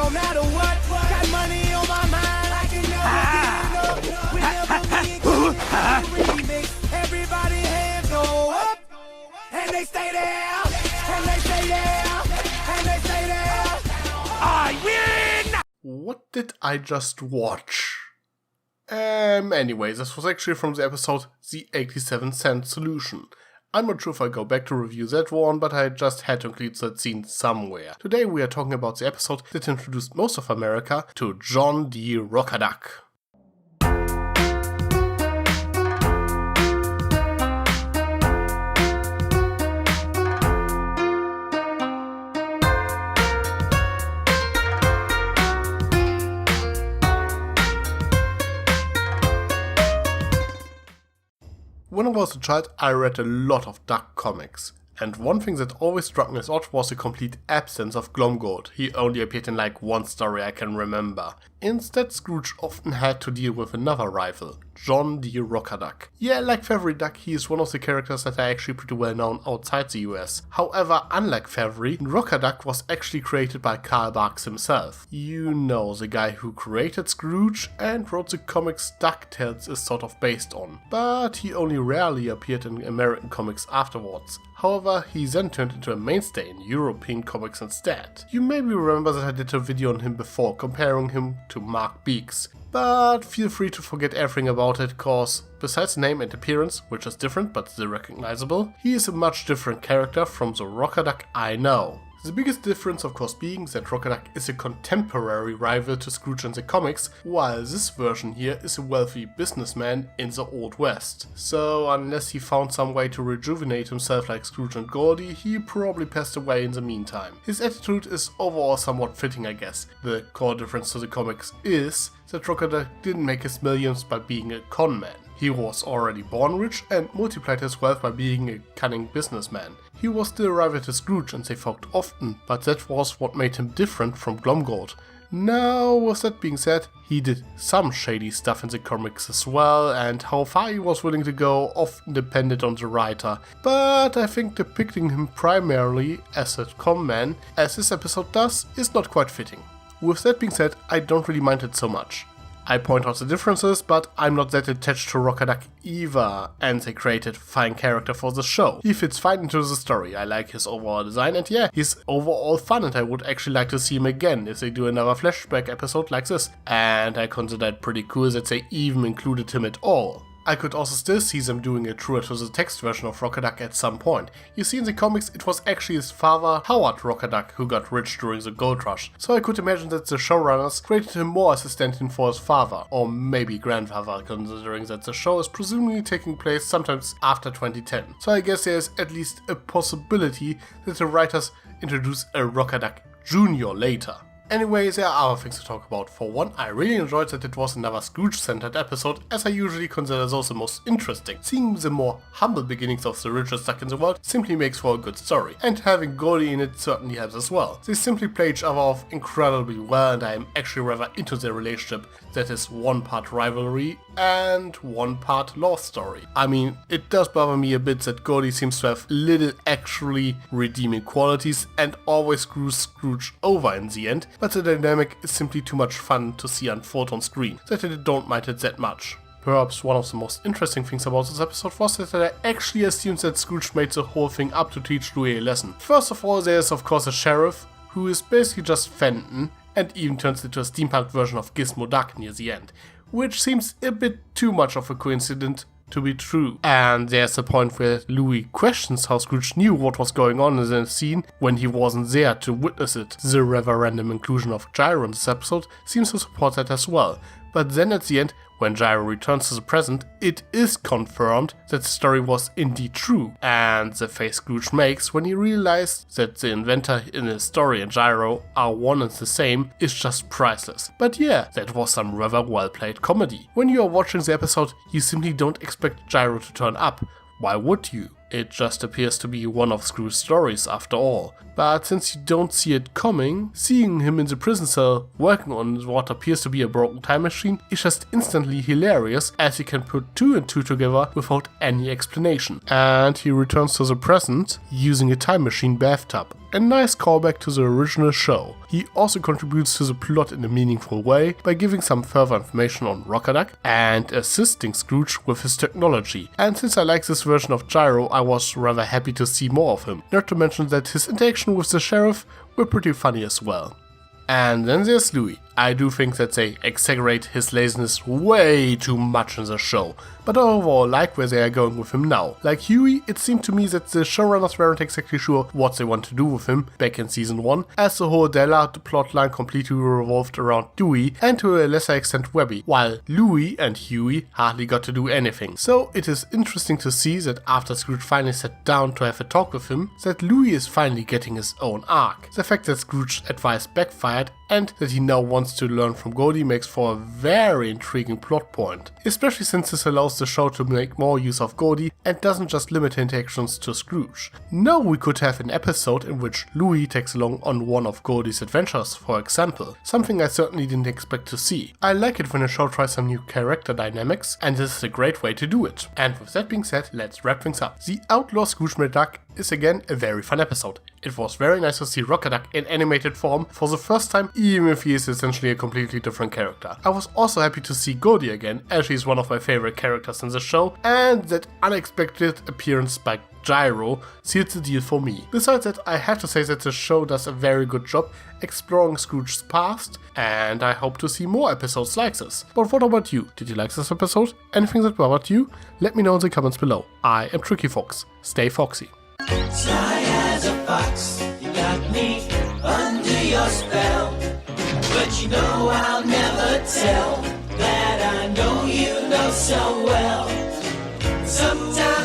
no matter what. Got money on my mind, I can never give up. We never be remix. Everybody hands go up, and they stay there, and they stay there, and they stay there. I win! What did I just watch? Anyways, this was actually from the episode The 87 Cent Solution. I'm not sure if I go back to review that one, but I just had to include that scene somewhere. Today we are talking about the episode that introduced most of America to John D. Rockerduck. When I was a child, I read a lot of Duck comics, and one thing that always struck me as odd was the complete absence of Glomgold. He only appeared in like one story I can remember. Instead, Scrooge often had to deal with another rival, John D. Rockerduck. Yeah, like Favory Duck, he is one of the characters that are actually pretty well known outside the US. However, unlike Favory, Rockerduck was actually created by Carl Barks himself. You know, the guy who created Scrooge and wrote the comics DuckTales is sort of based on. But he only rarely appeared in American comics afterwards. However, he then turned into a mainstay in European comics instead. You maybe remember that I did a video on him before, comparing him to Mark Beeks. But feel free to forget everything about it, cause besides name and appearance, which is different but still recognizable, he is a much different character from the Rockerduck I know. The biggest difference of course being that Rockerduck is a contemporary rival to Scrooge in the comics, while this version here is a wealthy businessman in the Old West. So unless he found some way to rejuvenate himself like Scrooge and Goldie, he probably passed away in the meantime. His attitude is overall somewhat fitting, I guess. The core difference to the comics is that Rockerduck didn't make his millions by being a con man. He was already born rich and multiplied his wealth by being a cunning businessman. He was still a rival to Scrooge and they fought often, but that was what made him different from Glomgold. Now, with that being said, he did some shady stuff in the comics as well, and how far he was willing to go often depended on the writer, but I think depicting him primarily as a con man, as this episode does, is not quite fitting. With that being said, I don't really mind it so much. I point out the differences, but I'm not that attached to Rockerduck either, and they created a fine character for the show. He fits fine into the story, I like his overall design, and yeah, he's overall fun, and I would actually like to see him again if they do another flashback episode like this. And I consider it pretty cool that they even included him at all. I could also still see them doing a truer to the text version of Rockerduck at some point. You see in the comics it was actually his father, Howard Rockerduck, who got rich during the gold rush, so I could imagine that the showrunners created him more as a stand-in for his father, or maybe grandfather, considering that the show is presumably taking place sometimes after 2010. So I guess there's at least a possibility that the writers introduce a Rockerduck Jr. later. Anyway, there are other things to talk about. For one, I really enjoyed that it was another Scrooge-centered episode, as I usually consider those the most interesting. Seeing the more humble beginnings of the richest duck in the world simply makes for a good story, and having Goldie in it certainly helps as well. They simply play each other off incredibly well, and I am actually rather into their relationship that is one part rivalry and one part love story. I mean, it does bother me a bit that Goldie seems to have little actually redeeming qualities and always screws Scrooge over in the end, but the dynamic is simply too much fun to see unfold on screen, that I don't mind it that much. Perhaps one of the most interesting things about this episode was that I actually assumed that Scrooge made the whole thing up to teach Louis a lesson. First of all, there is of course a sheriff, who is basically just Fenton, and even turns into a steampunk version of Gizmo Duck near the end, which seems a bit too much of a coincidence to be true. And there's a point where Louis questions how Scrooge knew what was going on in the scene when he wasn't there to witness it. The rather random inclusion of Gyro in this episode seems to support that as well, but then at the end, when Gyro returns to the present, it is confirmed that the story was indeed true, and the face Scrooge makes when he realizes that the inventor in his story and Gyro are one and the same is just priceless. But yeah, that was some rather well played comedy. When you are watching the episode, you simply don't expect Gyro to turn up. Why would you? It just appears to be one of Scrooge's stories after all. but since you don't see it coming, seeing him in the prison cell working on what appears to be a broken time machine is just instantly hilarious, as you can put 2 and 2 together without any explanation. And he returns to the present using a time machine bathtub. A nice callback to the original show. He also contributes to the plot in a meaningful way by giving some further information on Rockerduck and assisting Scrooge with his technology. And since I like this version of Gyro, I was rather happy to see more of him. Not to mention that his interaction with the sheriff were pretty funny as well. And then there's Louie. I do think that they exaggerate his laziness way too much in the show, but overall I like where they are going with him now. Like Huey, it seemed to me that the showrunners weren't exactly sure what they want to do with him back in season 1, as the whole Della plotline completely revolved around Dewey and to a lesser extent Webby, while Louie and Huey hardly got to do anything. So it is interesting to see that after Scrooge finally sat down to have a talk with him, that Louie is finally getting his own arc. The fact that Scrooge's advice backfired and that he now wants to learn from Goldie makes for a very intriguing plot point, especially since this allows the show to make more use of Goldie and doesn't just limit interactions to Scrooge. Now we could have an episode in which Louie takes along on one of Goldie's adventures, for example, something I certainly didn't expect to see. I like it when a show tries some new character dynamics, and this is a great way to do it. And with that being said, let's wrap things up. The Outlaw Scrooge McDuck is again a very fun episode. It was very nice to see Rockerduck in animated form for the first time, even if he is essentially a completely different character. I was also happy to see Goldie again, as she's one of my favorite characters in the show, and that unexpected appearance by Gyro sealed the deal for me. Besides that, I have to say that the show does a very good job exploring Scrooge's past, and I hope to see more episodes like this. But what about you? Did you like this episode? Anything that bothered you? Let me know in the comments below. I am Tricky Fox. Stay foxy. Sly as a fox, you got me under your spell. But you know I'll never tell that I know you know so well. Sometimes